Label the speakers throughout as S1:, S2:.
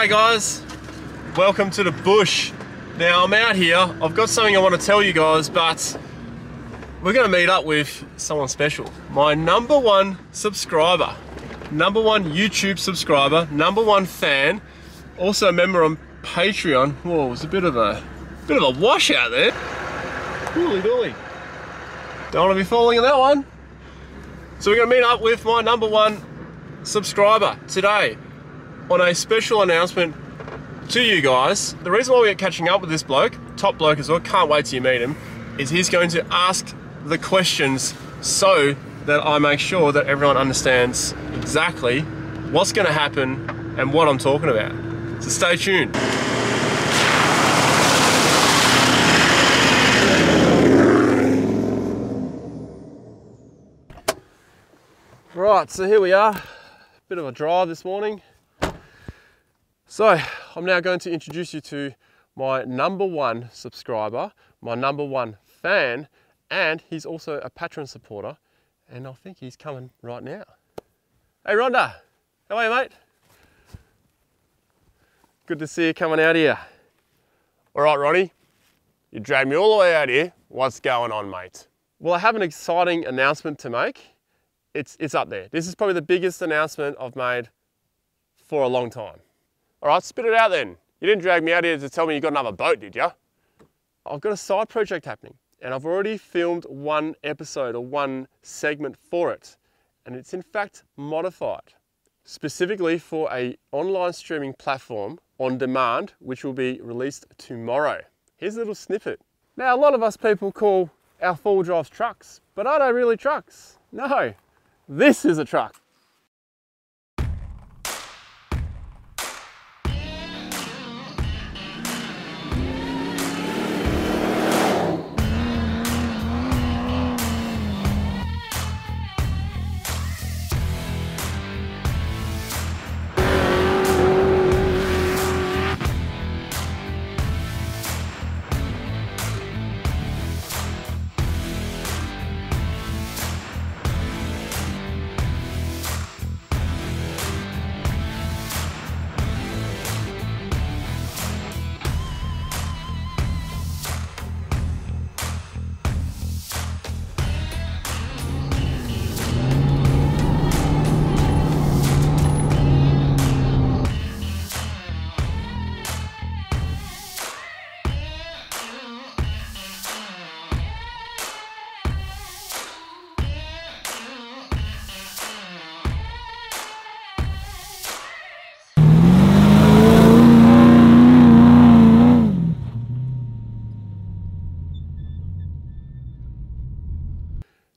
S1: G'day guys, welcome to the bush. Now I'm out here, I've got something I want to tell you guys, but we're going to meet up with someone special. My #1 subscriber, #1 YouTube subscriber, #1 fan, also a member on Patreon. Whoa, it was a bit of a wash out there. Holy dooly. Don't want to be falling in that one. So we're going to meet up with my #1 subscriber today on a special announcement to you guys. The reason why we're catching up with this bloke, top bloke as well, can't wait till you meet him, is he's going to ask the questions so that I make sure that everyone understands exactly what's going to happen and what I'm talking about. So stay tuned. Right, so here we are. Bit of a drive this morning. So I'm now going to introduce you to my #1 subscriber, my #1 fan, and he's also a Patreon supporter, and I think he's coming right now. Hey Rhonda, how are you, mate? Good to see you coming out here. All right, Ronny, you dragged me all the way out here. What's going on, mate? Well, I have an exciting announcement to make. It's up there. This is probably the biggest announcement I've made for a long time. All right, spit it out then. You didn't drag me out here to tell me you got another boat, did you? I've got a side project happening, and I've already filmed one episode or one segment for it. And it's in fact modified, specifically for an online streaming platform on demand, which will be released tomorrow. Here's a little snippet. Now, a lot of us people call our four-wheel drives trucks, but are they really trucks? No, this is a truck.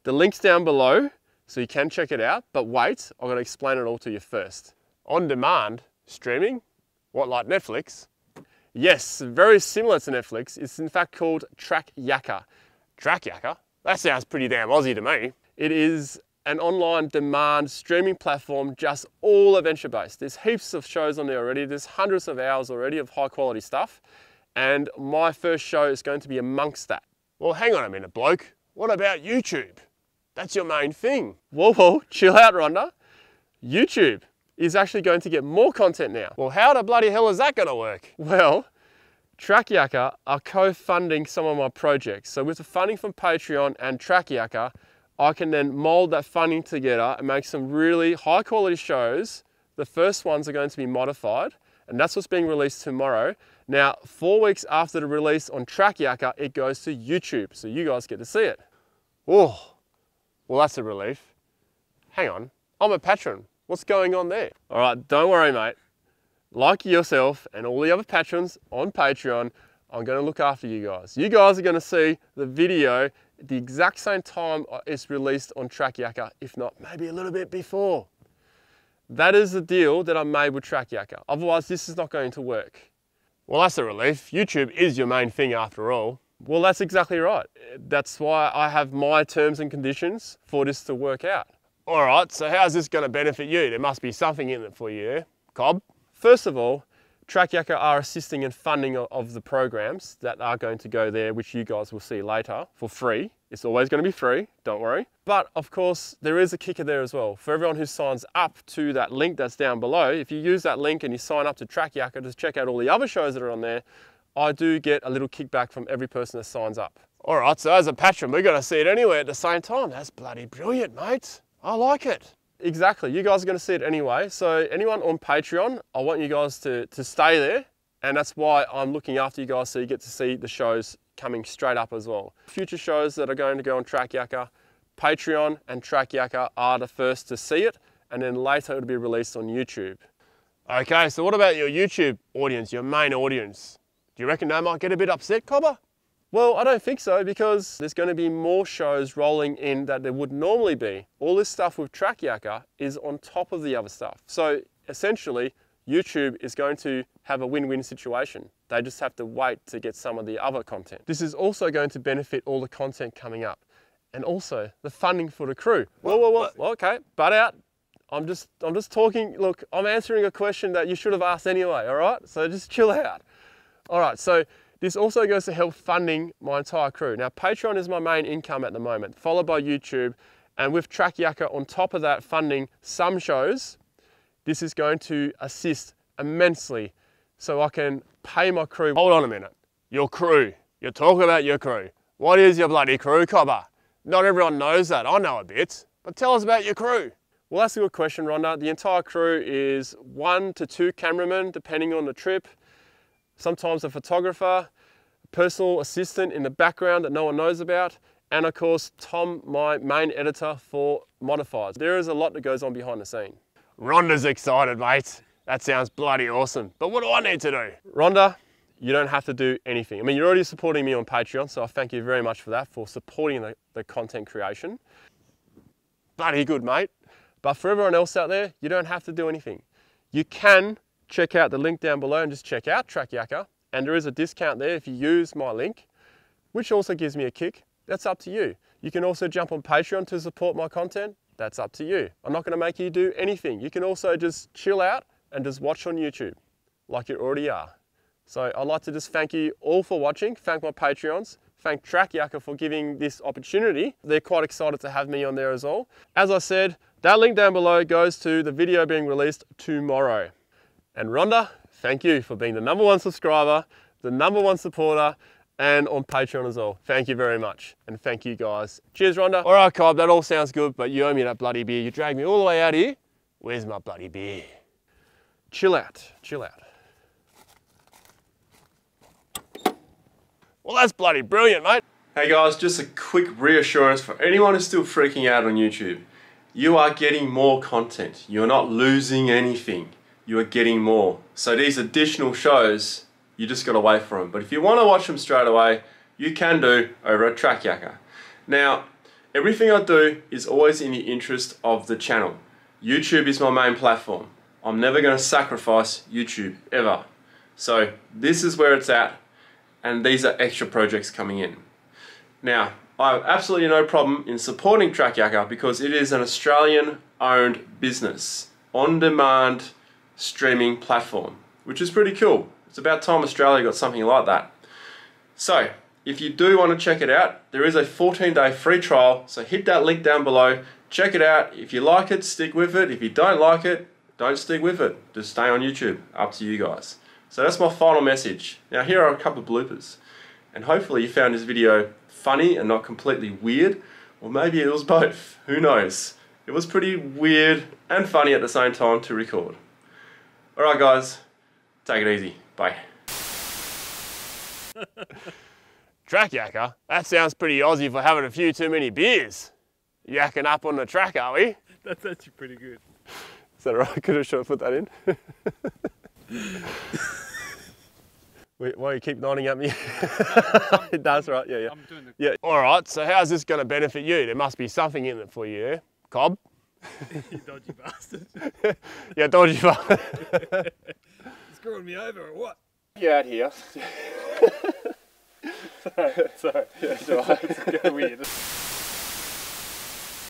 S1: The link's down below, so you can check it out, but wait, I've got to explain it all to you first. On demand, streaming, what, like Netflix? Yes, very similar to Netflix. It's in fact called Trak Yakker. Trak Yakker? That sounds pretty damn Aussie to me. It is an online demand streaming platform, just all adventure based. There's heaps of shows on there already. There's hundreds of hours already of high quality stuff. And my first show is going to be amongst that. Well, hang on a minute, bloke. What about YouTube? That's your main thing. Whoa, chill out, Rhonda. YouTube is actually going to get more content now. Well, how the bloody hell is that going to work? Well, Trak Yakker are co-funding some of my projects. So with the funding from Patreon and Trak Yakker, I can then mold that funding together and make some really high quality shows. The first ones are going to be modified, and that's what's being released tomorrow. Now, 4 weeks after the release on Trak Yakker, it goes to YouTube, so you guys get to see it. Oh. Well, that's a relief. Hang on, I'm a patron. What's going on there? All right, don't worry, mate. Like yourself and all the other patrons on Patreon, I'm gonna look after you guys. You guys are gonna see the video at the exact same time it's released on Trak Yakker, if not maybe a little bit before. That is the deal that I made with Trak Yakker. Otherwise, this is not going to work. Well, that's a relief. YouTube is your main thing after all. Well, that's exactly right. That's why I have my terms and conditions for this to work out. All right, so how's this going to benefit you? There must be something in it for you, Cobb. First of all, Trak Yakker are assisting in funding of the programs that are going to go there, which you guys will see later for free. It's always going to be free, don't worry. But of course, there is a kicker there as well. For everyone who signs up to that link that's down below, if you use that link and you sign up to Trak Yakker to check out all the other shows that are on there, I do get a little kickback from every person that signs up. All right, so as a patron, we're going to see it anyway at the same time. That's bloody brilliant, mate. I like it. Exactly, you guys are going to see it anyway. So anyone on Patreon, I want you guys to stay there. And that's why I'm looking after you guys, so you get to see the shows coming straight up as well. Future shows that are going to go on Trak Yakker, Patreon and Trak Yakker are the first to see it, and then later it'll be released on YouTube. Okay, so what about your YouTube audience, your main audience? Do you reckon they might get a bit upset, Cobber? Well, I don't think so, because there's going to be more shows rolling in that there would normally be. All this stuff with Trak Yakker is on top of the other stuff. So essentially, YouTube is going to have a win-win situation. They just have to wait to get some of the other content. This is also going to benefit all the content coming up, and also the funding for the crew. Well, okay, butt out. I'm just talking. Look, I'm answering a question that you should have asked anyway. All right, so just chill out. All right, so this also goes to help funding my entire crew. Now, Patreon is my main income at the moment, followed by YouTube, and with Trak Yakker on top of that funding some shows. This is going to assist immensely so I can pay my crew. Hold on a minute. Your crew. You're talking about your crew. What is your bloody crew, Cobber? Not everyone knows that. I know a bit. But tell us about your crew. Well, that's a good question, Rhonda. The entire crew is 1 to 2 cameramen, depending on the trip. Sometimes a photographer, a personal assistant in the background that no one knows about. And of course, Tom, my main editor for modifiers. There is a lot that goes on behind the scene. Rhonda's excited, mate. That sounds bloody awesome. But what do I need to do? Rhonda, you don't have to do anything. I mean, you're already supporting me on Patreon, so I thank you very much for that, for supporting the content creation. Bloody good, mate. But for everyone else out there, you don't have to do anything. You can check out the link down below and just check out Trak Yakker. And there is a discount there if you use my link, which also gives me a kick. That's up to you. You can also jump on Patreon to support my content. That's up to you. I'm not going to make you do anything. You can also just chill out and just watch on YouTube like you already are. So I'd like to just thank you all for watching, thank my Patreons, thank Trak Yakker for giving this opportunity. They're quite excited to have me on there as well. As I said, that link down below goes to the video being released tomorrow. And Rhonda, thank you for being the #1 subscriber, the #1 supporter, and on Patreon as well. Thank you very much. And thank you guys. Cheers, Rhonda. All right, Cobb, that all sounds good, but you owe me that bloody beer. You dragged me all the way out here. Where's my bloody beer? Chill out, chill out. Well, that's bloody brilliant, mate. Hey guys, just a quick reassurance for anyone who's still freaking out on YouTube. You are getting more content. You're not losing anything. You are getting more. So these additional shows, you just gotta wait for them. But if you wanna watch them straight away, you can do over at Trak Yakker. Now, everything I do is always in the interest of the channel. YouTube is my main platform. I'm never gonna sacrifice YouTube, ever. So this is where it's at, and these are extra projects coming in. Now, I have absolutely no problem in supporting Trak Yakker because it is an Australian-owned business, on-demand streaming platform, which is pretty cool. It's about time Australia got something like that. So, if you do want to check it out, there is a 14-day free trial, so hit that link down below, check it out. If you like it, stick with it. If you don't like it, don't stick with it. Just stay on YouTube. Up to you guys. So that's my final message. Now here are a couple of bloopers. And hopefully you found this video funny and not completely weird, or maybe it was both. Who knows? It was pretty weird and funny at the same time to record. Alright guys, take it easy. Bye. Trak Yakker? That sounds pretty Aussie for having a few too many beers. Yakking up on the track, are we?
S2: That's actually pretty good.
S1: Is that alright? Could have put that in? Why you keep nodding at me? That's right, yeah.
S2: I'm doing the...
S1: Yeah. Alright, so how's this going to benefit you? There must be something in it for you, yeah? Cobb?
S2: You dodgy bastard.
S1: Yeah, dodgy bastard.
S2: Screwing me over or what?
S1: Get out here. Sorry. Yeah, it's alright. It's getting weird.